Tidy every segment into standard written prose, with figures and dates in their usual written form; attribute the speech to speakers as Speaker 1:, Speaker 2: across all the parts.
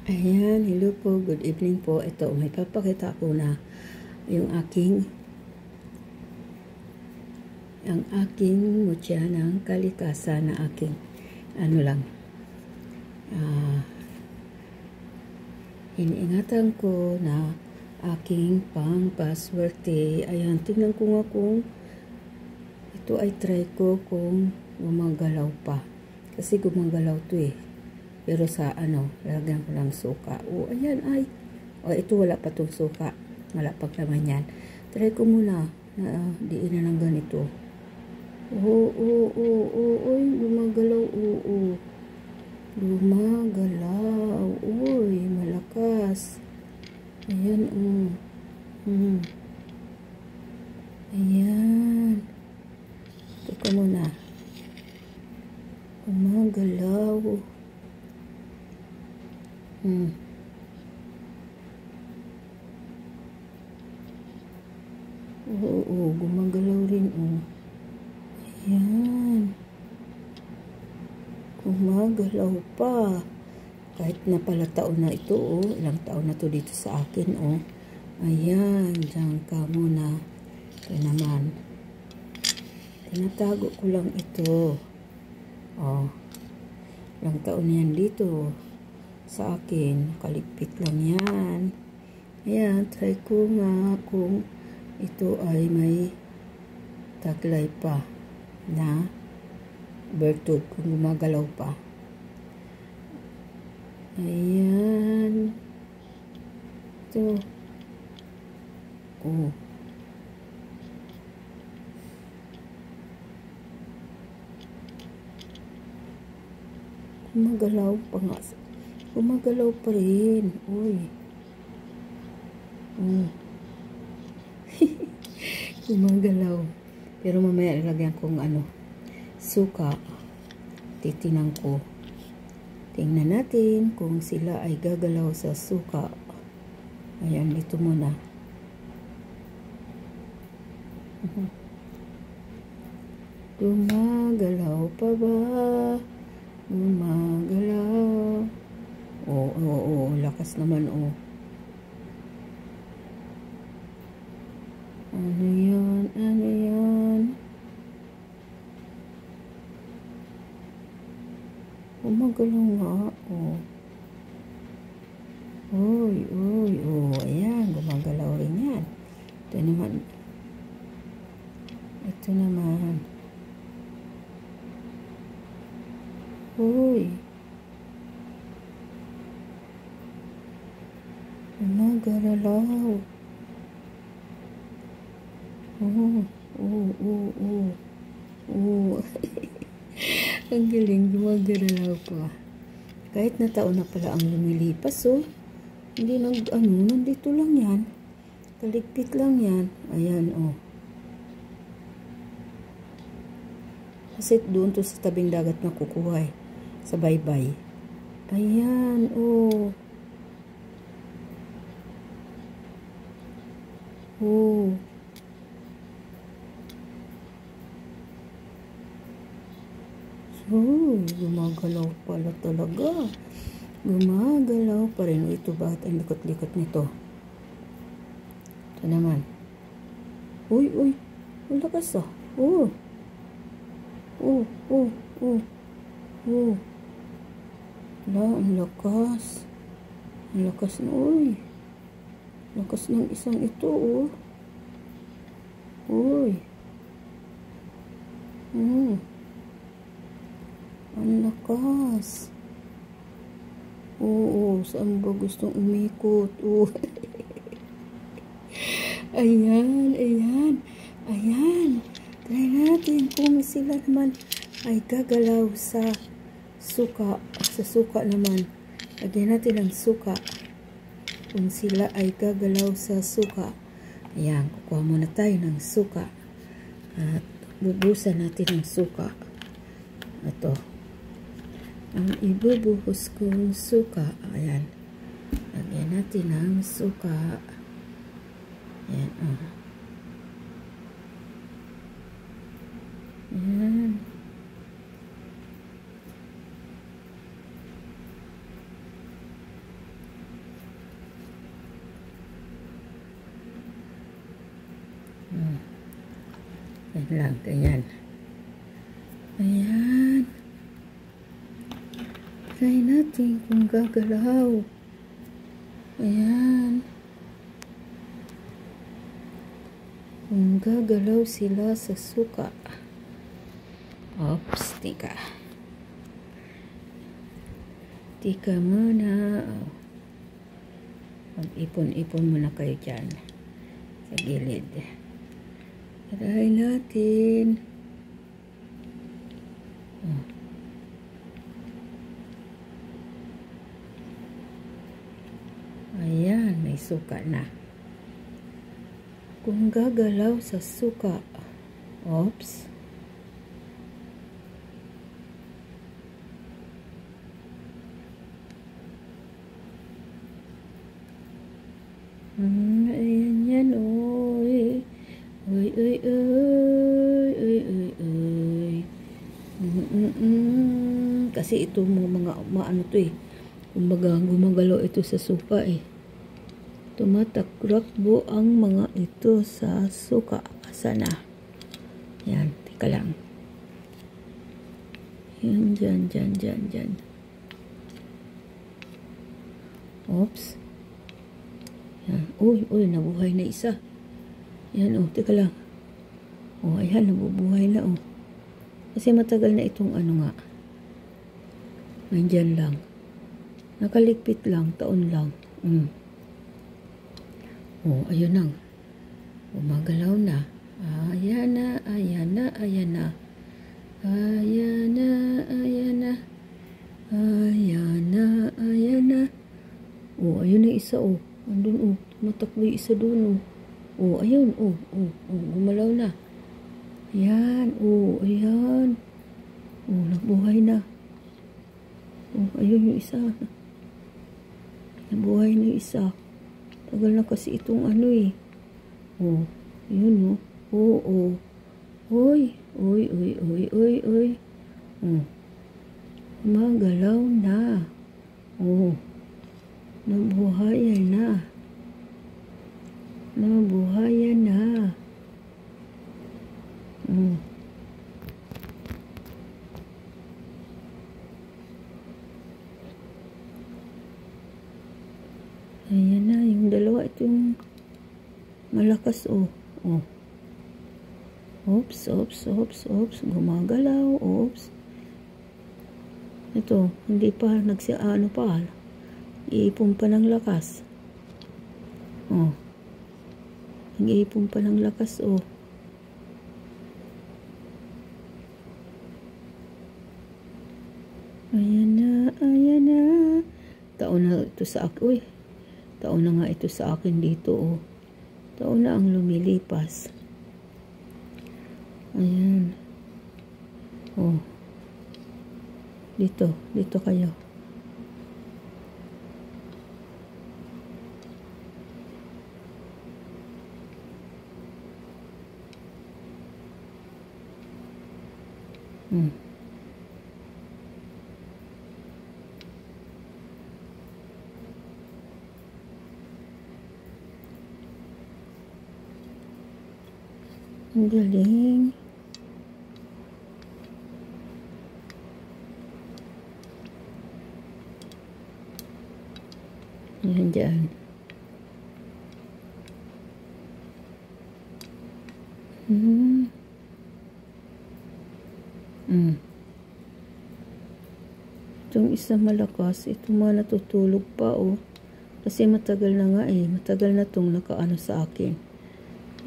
Speaker 1: Ayan, hello po, good evening po. Ito, may papakita ko na yung aking mutya ng kalikasan na aking iniingatan ko na aking pang-paswerte. Ayan, tingnan ko nga kung ito ay try ko kung gumagalaw pa. Kasi gumagalaw to eh. Pero sa lagyan ko ng suka. Oh, ayan ay. Oh, ito wala pa tong suka. Wala pang laman yan. Try ko muna na diin na ng ganito. Uy, gumagalaw. Gumagalaw. Uy, malakas. Ayan, Ayan. Ito ka muna. Gumagalaw. Gumagalaw rin, Ayan. Gumagalaw pa. Kahit na pala taon na ito, Ilang taon na to dito sa akin, Ayan, diyan ka muna. Ito naman. Tinatago ko lang ito. Ilang taon yan dito sa akin. Kaligpit lang yan. Ayan, try ko nga kung ito ay may taglay pa na bird kung gumagalaw pa. Ayan. Ito. Gumagalaw pa nga. Gumagalaw pa rin. Uy. Gumagalaw. Pero mamaya ilagyan kong suka. Titinan ko. Tingnan natin kung sila ay gagalaw sa suka. Ayan, dito muna. Gumagalaw pa ba? Gumagalaw. Lakas naman, Ano yan? Gumagalaw nga, Ayan, gumagalaw rin yan. Ito naman. Gumagalaw. Ang galing, gumagalaw pa. Kahit na taon na pala ang lumilipas, hindi nandito lang yan. Kaligpit lang yan. Ayan, Kasi doon to sa tabing dagat na kukuha sa baybay. Ayan, Gumagalaw pala talaga. Gumagalaw pa rin. Ito bakit ang likot-likot nito? Ito naman. Uy. Ang lakas Ang lakas. Ang lakas na, lakas ng isang ito, Ang lakas. Saan ba gustong umikot? Ayan. Try natin kung sila naman ay gagalaw sa suka. Sa suka naman. Lagyan natin ang suka. Kung sila ay gagalaw sa suka. Ayan, kukuha muna tayo ng suka. At bubusan natin ang suka. Ito. Ang ibubuhos kong suka. Ayan. Lagyan natin ang suka. Ayan, Ayan. Yan lang, ganyan. Ayan. Try natin kung gagalaw. Ayan. Kung gagalaw sila sa suka. Oops, tika. Tika muna. Mag-ipon-ipon muna kayo dyan. Sa gilid. Try natin. Ayan, may suka na. Kung gagalaw sa suka. Oops. Ayan yan, oy. Oy, oy, oy. Oy, oy, oy. Kasi ito mga ano to eh. Kumbaga, gumagalaw ito sa suka eh. Tumatakrakbo ang mga ito sa suka. Asa na? Yan, tika lang. Yan, dyan. Oops. Yan. Uy, nabuhay na isa. Yan, tika lang. Ayan, nabubuhay na, Kasi matagal na itong ano nga. Nandyan lang. Nakaligpit lang, taon lang. Ayun na. Gumagalaw na. Ayan na. Ayun na isa, Andun, tumatakbo yung isa dun, ayun, gumalaw na. Ayan, ayan. Nabuhay na. Ayun yung isa. Nabuhay na yung isa. Tagal na kasi itong ano eh. Yun Oy. Magalaw na. Nabuhayan na. Ayan na, yung dalawa itong malakas, Oops, gumagalaw, Ito, hindi pa, nagsiano pa, iipon pa ng lakas. Nag-iipon pa ng lakas, Ayan na. Taon na ito sa akin, Taon na nga ito sa akin dito, Taon na ang lumilipas. Ayan. Dito kayo. Ang galing. Yan dyan. Itong isa malakas, ito mga natutulog pa, Kasi matagal na nga matagal na itong nakaano sa akin.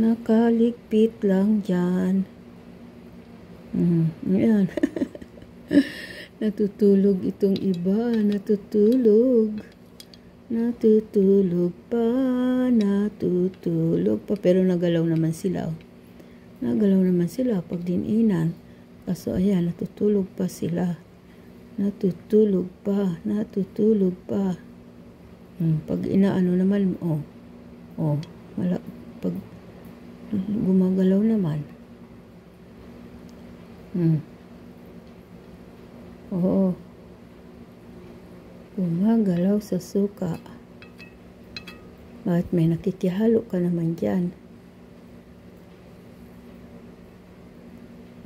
Speaker 1: Nakaligpit lang dyan. Ayan. Natutulog itong iba. Natutulog pa. Pero nagalaw naman sila. Nagalaw naman sila pag dininan. Kaso ayan, natutulog pa sila. Natutulog pa. Pag inaano naman, pag gumagalaw naman. Gumagalaw sa suka. Bakit may nakikihalo ka naman dyan?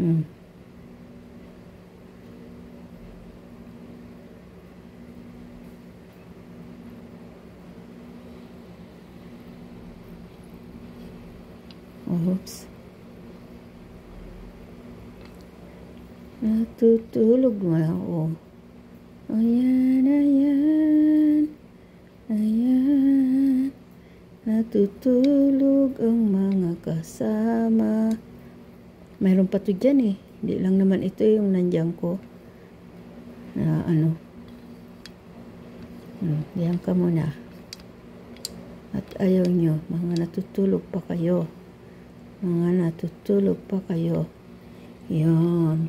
Speaker 1: Hmm. Oops. Natutulog na ako. Ayan, ayan. Ayan. Natutulog ang mga kasama. Mayroon pa to dyan eh. Hindi lang naman ito yung nandiyan ko. Na ano. Diyan ka muna. At ayaw nyo. Mga natutulog pa kayo. Mga natutulog pa kayo. Yan.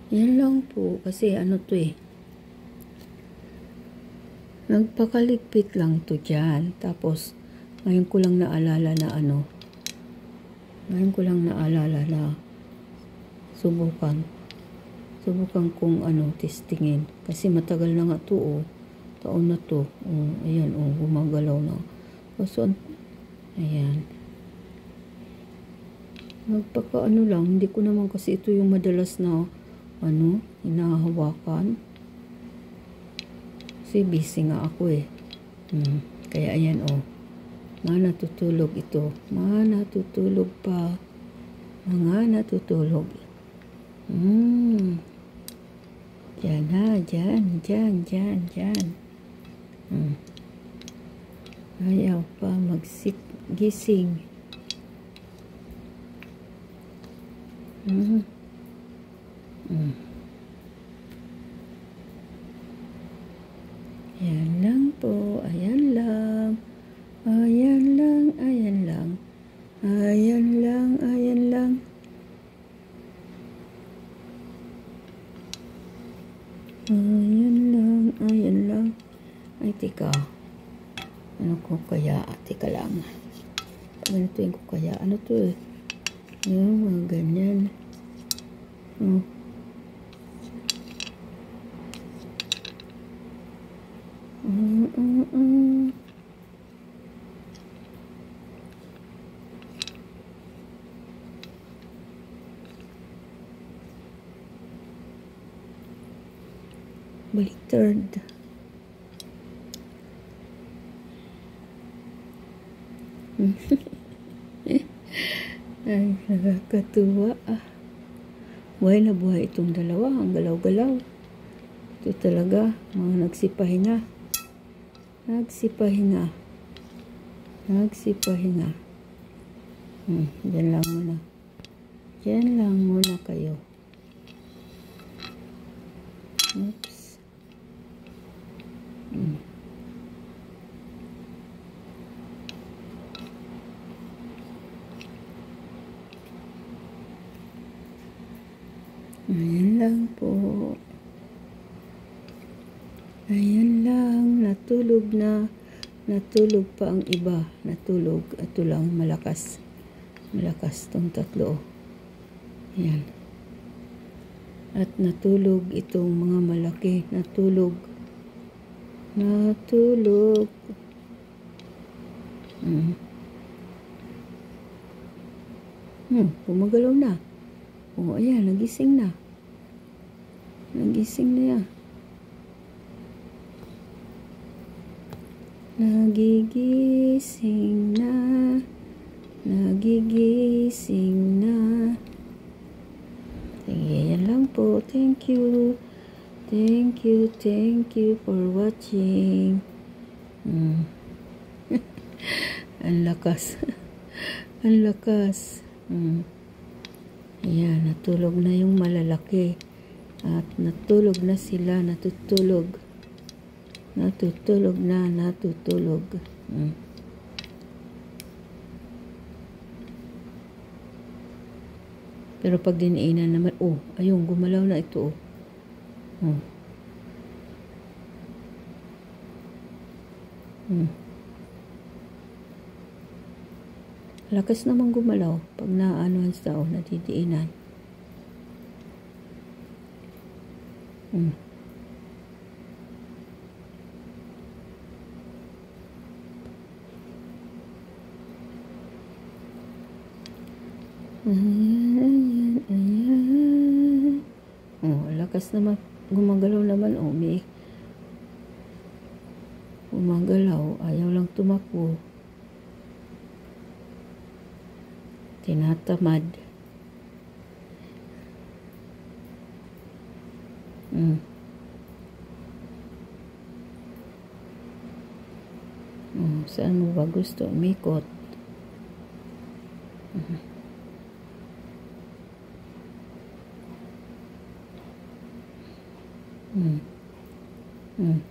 Speaker 1: Yan lang po. Kasi ano to eh. Nagpakaligpit lang to dyan. Tapos, ngayon ko lang naalala na ano. Ngayon ko lang naalala na subukan. Subukan kong ano, testingin. Kasi matagal na nga to oh. Taon na to. Oh, ayan oh, gumagalaw na. So, ayan. Nagpaka ano lang. Hindi ko naman kasi ito yung madalas na ano, hinahawakan. Kasi busy nga ako eh. Kaya ayan oh. Mga natutulog ito. Mga natutulog pa. Mga natutulog. Diyan ha. Diyan. Ayaw pa maggising. Ayan lang po. Ayan lang. Ayan lang. Ayan lang. Ayan lang. Ayan lang. Ayan lang. Ayan lang. Ay, tika. Ano ko kaya? Tika lang. Ganituin ko kaya. Ano to eh? Yung mga ganyan. Baliktad. Ay, nakakatuwa ah. Buhay na buhay itong dalawa. Ang galaw-galaw. Ito talaga, mga nagsipahinga. Nagsipahinga. Diyan lang muna. Diyan lang muna kayo. Oops. Ayan lang po. Ayan lang. Natulog na. Natulog pa ang iba. Natulog. Ito lang malakas. Malakas tong tatlo. Ayan. At natulog itong mga malaki. Natulog. Gumagalaw na. Oh, ayan, nagising na. Nagising na yan. Nagigising na. Sige, yan lang po. Thank you for watching. Ang lakas. Ang lakas. Ayan, natulog na yung malalaki. At natulog na sila. Natutulog na. Pero pag diniinan naman, oh, ayun, gumalaw na ito, oh. Lakas naman gumalaw pag naanohan sa tao, natidiinan. Ayan, ayan. Oh, lakas naman. Gumagalaw naman, oh, may gumagalaw. Ayaw lang tumakbo. Tinatamad. Saan mo ba gusto umikot?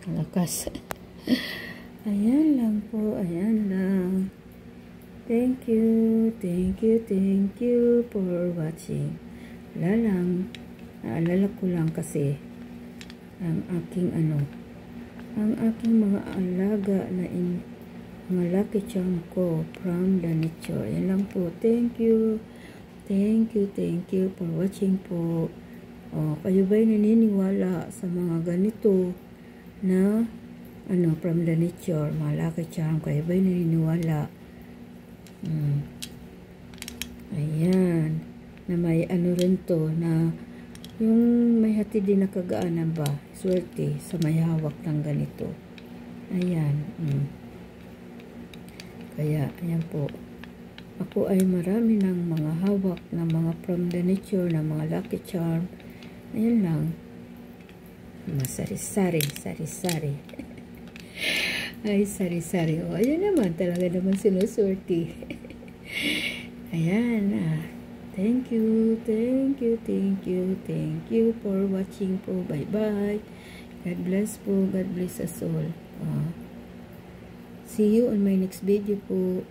Speaker 1: Lakas. Ayan lang po, ayan lang. Thank you for watching. Wala lang. Naalala ko lang kasi ang aking mga alaga na mga lucky charm ko from the nature. Yan lang po. Thank you for watching po. Kayo ba'y naniniwala sa mga ganito na from the nature, mga lucky charm? Kayo ba'y naniniwala? Ayan, na may rin to, na yung may hatid din na kagaanan ba, swerte sa may hawak ng ganito. Ayan. Kaya ayan po, ako ay marami ng mga hawak na mga from the nature, na mga lucky charm. Ayan lang, masari-sari ay sari-sari. Ayun naman, talaga naman sinuswerte. Ayan. Thank you for watching po. Bye-bye. God bless po. God bless us all. See you on my next video po.